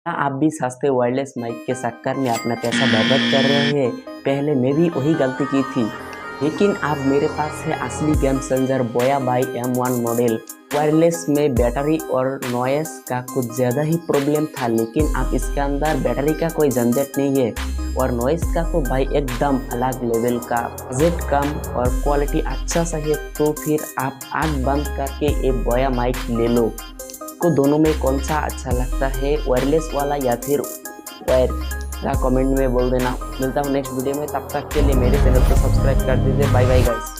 आप भी सस्ते वायरलेस माइक के चक्कर में अपना पैसा बर्बाद कर रहे हैं। पहले मैं भी वही गलती की थी, लेकिन अब मेरे पास है असली गेम चेंजर बोया बाई M1 मॉडल। वायरलेस में बैटरी और नॉइस का कुछ ज़्यादा ही प्रॉब्लम था, लेकिन अब इसके अंदर बैटरी का कोई झंझट नहीं है और नॉइस का तो भाई एकदम अलग लेवल का। बजट कम और क्वालिटी अच्छा सा है, तो फिर आप आँख बंद करके ये बोया माइक ले लो। को दोनों में कौन सा अच्छा लगता है, वायरलेस वाला या फिर वायर का कमेंट में बोल देना। मिलता हूँ नेक्स्ट वीडियो में, तब तक के लिए मेरे चैनल को सब्सक्राइब कर दीजिए। Bye bye guys.